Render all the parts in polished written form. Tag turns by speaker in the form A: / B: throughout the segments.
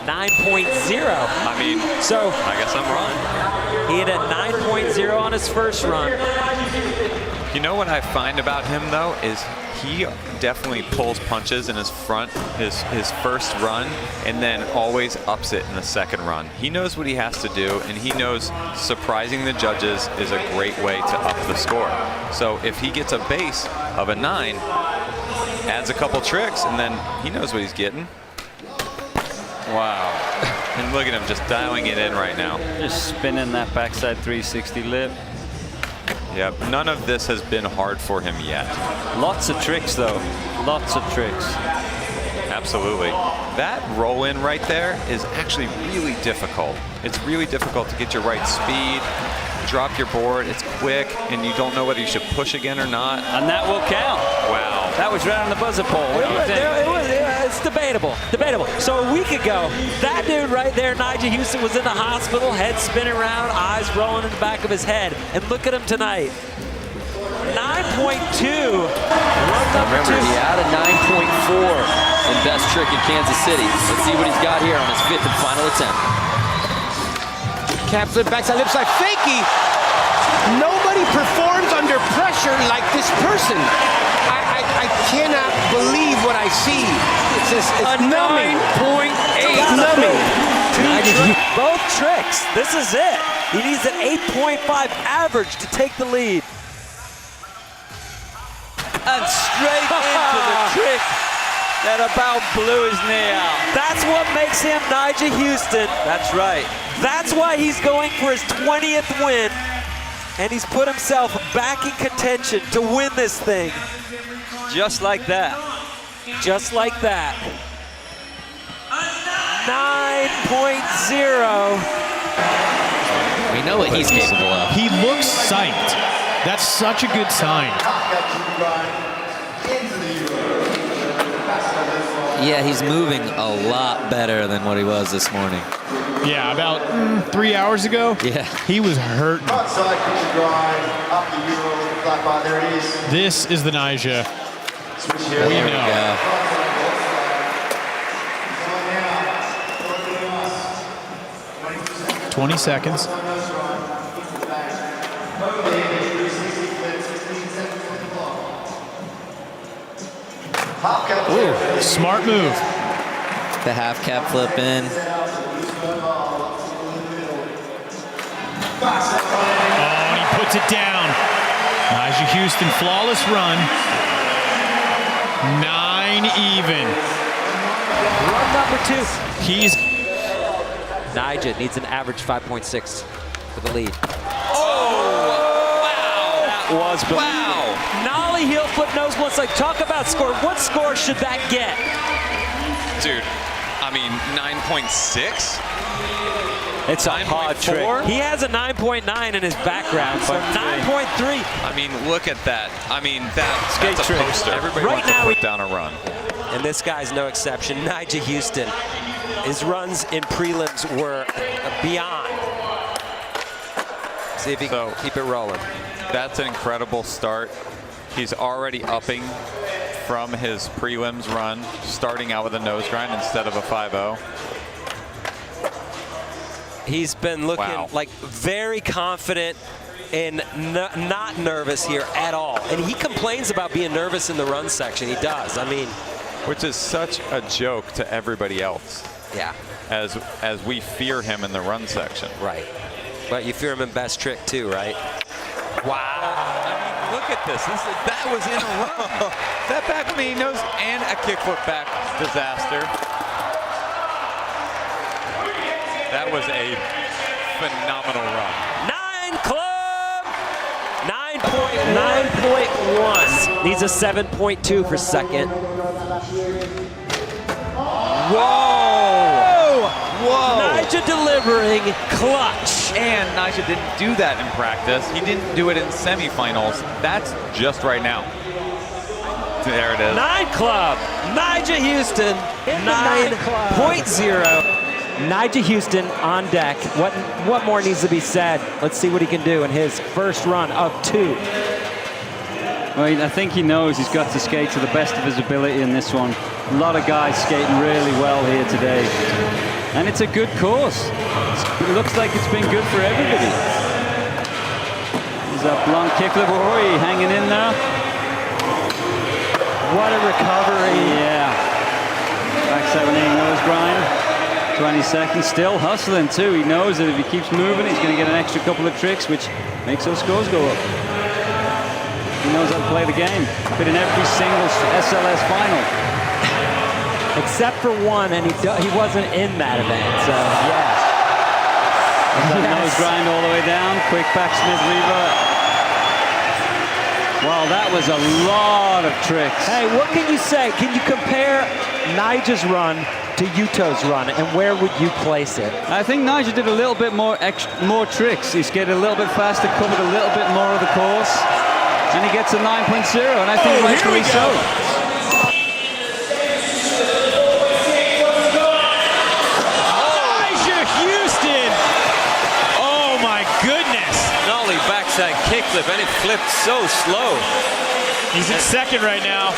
A: 9.0.
B: I mean,
A: so
B: I guess I'm wrong.
A: He had a 9.0 on his first run.
B: You know what I find about him though is he definitely pulls punches in his first run and then always ups it in the second run. He knows what he has to do, and he knows surprising the judges is a great way to up the score. So if he gets a base of a 9, adds a couple tricks, and then he knows what he's getting. Wow. And look at him just dialing it in right now.
C: Just spinning that backside 360 lip.
B: Yeah, none of this has been hard for him yet.
C: Lots of tricks, though. Lots of tricks.
B: Absolutely. That roll in right there is actually really difficult. It's really difficult to get your right speed, drop your board, it's quick, and you don't know whether you should push again or not.
C: And that will count.
B: Wow.
C: That was right on the buzzer pole. What do you think?
A: It's debatable. Debatable. So a week ago, that dude right there, Nyjah Huston, was in the hospital, head spinning around, eyes rolling in the back of his head. And look at him tonight. 9.2.
D: Remember, he had a 9.4 in best trick in Kansas City. Let's see what he's got here on his 5th and final attempt.
E: Cap flip, backside lip slide, fakie. Nobody performs under pressure like this person. I cannot believe what I see. It's numbing.
D: 9.8.
E: It's numbing.
A: Both tricks. This is it. He needs an 8.5 average to take the lead.
C: And straight into the trick that about blew his knee out.
A: That's what makes him Nyjah Huston.
C: That's right.
A: That's why he's going for his 20th win. And he's put himself back in contention to win this thing.
C: Just like that.
A: Just like that. 9.0.
D: We know what he's capable of.
F: He looks psyched. That's such a good sign.
D: Yeah, he's moving a lot better than what he was this morning.
F: Yeah, about 3 hours ago,
D: yeah,
F: he was hurting. This is the Nyjah.
D: There we go.
F: Go. 20 seconds. Ooh, smart move.
D: The half cap flip in.
F: Oh, and he puts it down. Nyjah Huston, flawless run. 9 even.
A: Run number 2.
F: He's...
A: Nyjah needs an average 5.6 for the lead.
C: Was
A: Wow. Nollie heel flip nose one side. Talk about score. What score should that get?
B: Dude, I mean, 9.6?
C: It's a hard trick.
A: He has a 9.9 in his background, so 9.3.
B: I mean, look at that. I mean, that's a
C: trick.
B: poster. Everybody
A: Right
B: wants
A: now
B: to put down a run.
A: And this guy's no exception. Nyjah Huston. His runs in prelims were beyond. See if he can keep it rolling.
B: That's an incredible start. He's already upping from his prelims run, starting out with a nose grind instead of a 5-0.
A: He's been looking like very confident and not nervous here at all. And he complains about being nervous in the run section. He does. I mean,
B: which is such a joke to everybody else.
A: Yeah.
B: As we fear him in the run section.
A: Right. But you fear him in best trick too, right? Wow.
B: I mean, look at this. That was in a run. That back knee nose and a kickflip back disaster. That was a phenomenal run.
A: 9 club! 9.1. Needs a 7.2 for second.
B: Whoa! Whoa!
A: Nyjah delivering clutch.
B: And Nyjah didn't do that in practice. He didn't do it in semifinals. That's just right now. There it is.
A: 9 club. Nyjah Huston. 9.0. Nyjah Huston on deck. What more needs to be said? Let's see what he can do in his first run of 2.
C: Well, I think he knows he's got to skate to the best of his ability in this one. A lot of guys skating really well here today. And it's a good course. It looks like it's been good for everybody. There's that blunt kickflip. Oi, hanging in there.
A: What a recovery.
C: Yeah. Back 780 nose grind. 20 seconds. Still hustling too. He knows that if he keeps moving, he's going to get an extra couple of tricks, which makes those scores go up. He knows how to play the game. Been in every single SLS final.
A: Except for one, and he wasn't in that event, so yeah.
C: That nose grind all the way down. Quick backsmith revert. Well, that was a lot of tricks.
A: Hey, what can you say? Can you compare Nyjah's run to Yuto's run, and where would you place it?
C: I think Nyjah did a little bit more tricks. He's getting a little bit faster, covered a little bit more of the course, and he gets a 9.0, and I think rightfully so.
F: Nyjah Huston! Oh my goodness!
B: Not only backside kickflip, and it flipped so slow.
F: He's in second right now.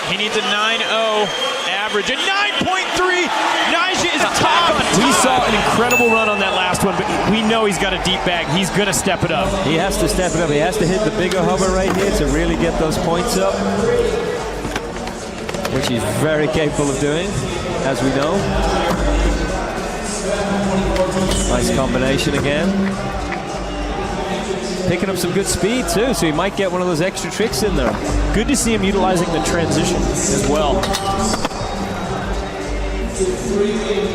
F: He needs a 9.0 average. A 9.3! Nyjah is top on top. We saw an incredible run on that last one, but we know he's got a deep bag. He's going to step it up.
G: He has to step it up. He has to hit the bigger hover right here to really get those points up, which he's very capable of doing, as we know. Nice combination again. Picking up some good speed too, so he might get one of those extra tricks in there.
F: Good to see him utilizing the transition as well.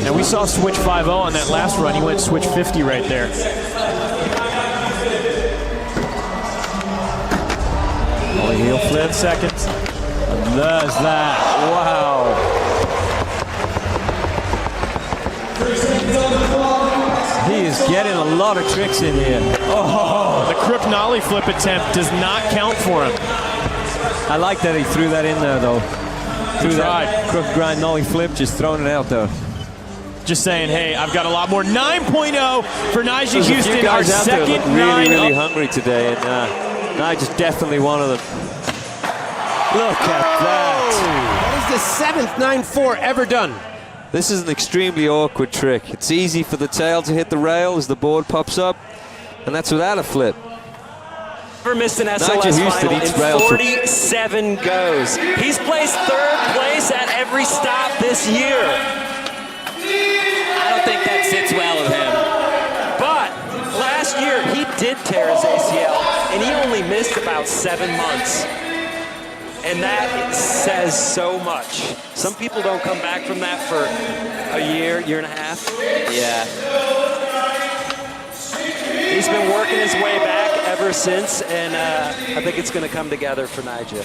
F: Now we saw switch 5.0 on that last run. He went switch 50 right there.
G: Only heel flip.
F: Seconds.
G: And there's that. Wow. He is getting a lot of tricks in here.
F: Oh, the crook nollie flip attempt does not count for him.
G: I like that he threw that in there though. Threw that crook grind nollie flip, just throwing it out there.
F: Just saying, hey, I've got a lot more. 9.0 for Nyjah
G: There's
F: Huston,
G: a few
F: our
G: guys out there
F: second
G: that look really
F: 9.0.
G: hungry today, and Nyjah's definitely one of them. Look at that.
E: That is the 7th 9.4 ever done.
G: This is an extremely awkward trick. It's easy for the tail to hit the rail as the board pops up, and that's without a flip.
A: Never missed an
G: Nyjah
A: SLS
G: Huston
A: final
G: eats
A: in
G: rail
A: 47 goes. He's placed 3rd place at every stop this year.
D: I don't think that sits well with him.
A: But last year, he did tear his ACL, and he only missed about 7 months. And that says so much. Some people don't come back from that for a year, year and a half.
D: Yeah.
A: He's been working his way back ever since, and I think it's going to come together for Nyjah.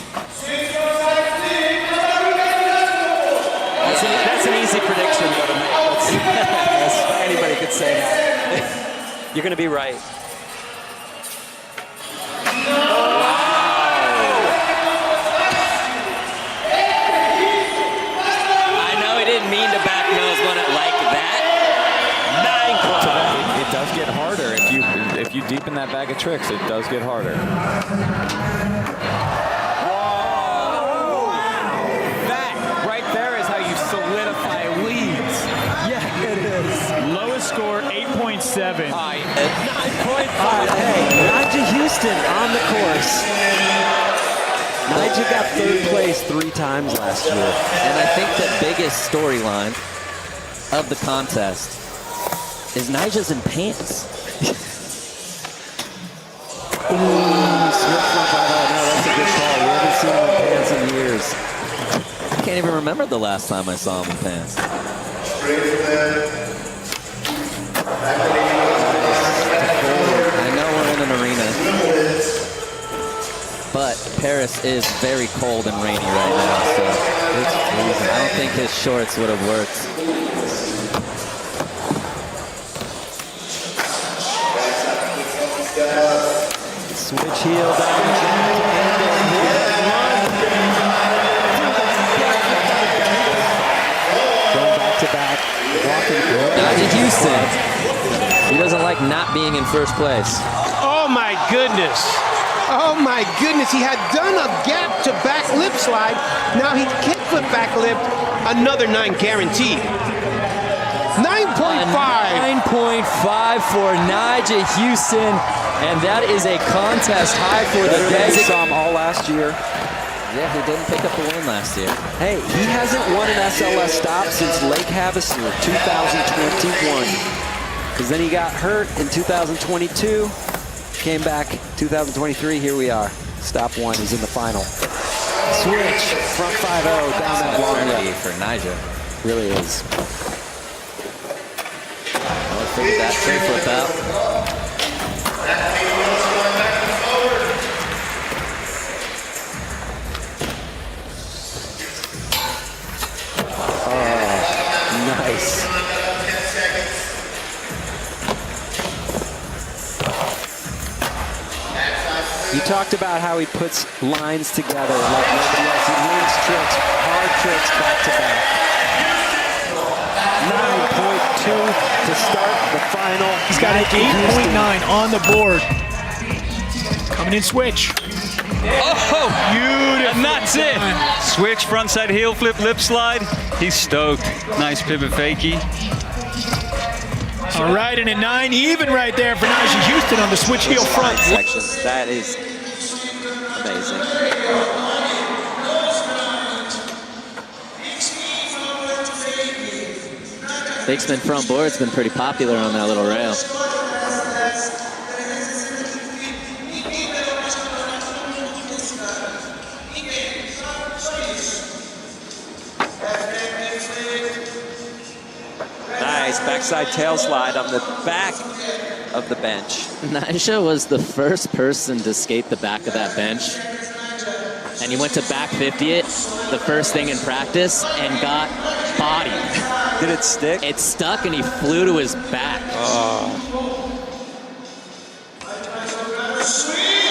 A: That's an easy prediction, though, to make. Anybody could say that. You're going to be right.
D: Mean to back nose one it like that.
A: 9
H: It does get harder if you deepen that bag of tricks. It does get harder.
C: Whoa! That right there is how you solidify leads.
A: Yeah, it is.
F: Lowest score, 8.7.
A: 9.5. Hey, Nyjah Huston on the course. Nyjah got 3rd place 3 times last year.
D: And I think the biggest storyline of the contest is Nyjah's in pants.
A: Ooh, switch from 5.0. No, that's a good call. We haven't seen him in pants in years.
D: I can't even remember the last time I saw him in pants. I know we're in an arena, but Paris is very cold and rainy right now, so it's freezing. I don't think his shorts would have worked.
A: Switch heel down the going back to back, walking.
D: Nyjah Huston. He doesn't like not being in first place.
E: Oh my goodness. Oh my goodness. He had done a gap to back lip slide. Now he kickflip back lip. Another 9 guaranteed. 9.5.
D: 9.5 for Nyjah Huston, and that is a contest high for the
A: Better than
D: Desert.
A: some all last year.
D: Yeah, he didn't pick up the win last year.
A: Hey, he hasn't won an SLS stop since Lake Havasu 2021. Because then he got hurt in 2022, came back 2023, here we are. Stop one, he's in the final. Switch, front 5-0, down that long
D: Eternity
A: left.
D: for Nyjah.
A: Really is.
D: Well, figured that tray flip out.
A: Nice. You talked about how he puts lines together like nobody else. He links tricks, hard tricks back to back. 9.2 to start the final.
F: He's got an 8.9 on the board. Coming in switch.
I: Oh,
F: Beautiful.
I: and that's it. Switch, frontside heel flip, lip slide. He's stoked. Nice pivot fakie.
F: All right, and a 9 even right there for Nyjah Huston on the switch heel front.
A: Section. That is amazing.
D: Big spin front board's been pretty popular on that little rail.
A: Nice backside tail slide on the back of the bench.
D: Nyjah was the first person to skate the back of that bench. And he went to back 50 it, the first thing in practice, and got bodied.
A: Did it stick?
D: It stuck and he flew to his back.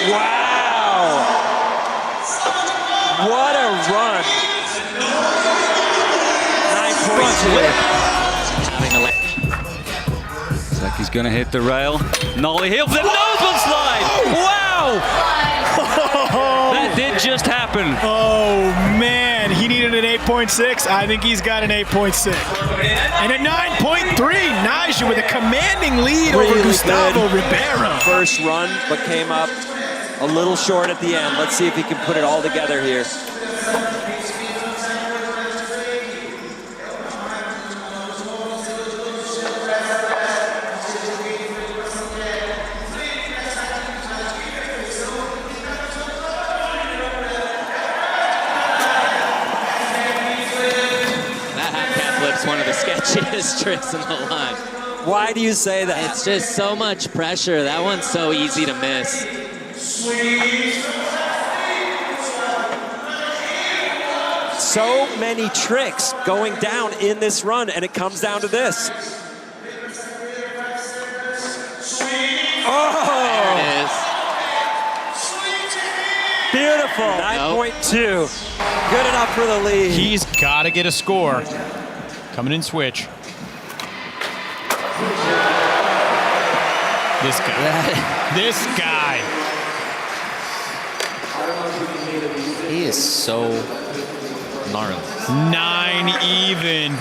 A: Wow! What a run! 9.2.
D: Having a
I: Looks like he's gonna hit the rail. Nollie heel flip, noseball slide! Wow! That did just happen.
F: Oh, man, he needed an 8.6. I think he's got an 8.6. And a 9.3. Nyjah with a commanding lead over
A: Really
F: Gustavo
A: good.
F: Ribeiro.
A: First run, but came up a little short at the end. Let's see if he can put it all together here.
D: That half cat flip's one of the sketchiest tricks in the line.
A: Why do you say that?
D: It's just so much pressure. That one's so easy to miss.
A: So many tricks going down in this run, and it comes down to this. Oh!
D: There it is.
A: Beautiful. 9.2. Good enough for the lead.
F: He's got to get a score. Coming in switch. This guy. This guy.
D: He is so gnarly.
F: 9 even.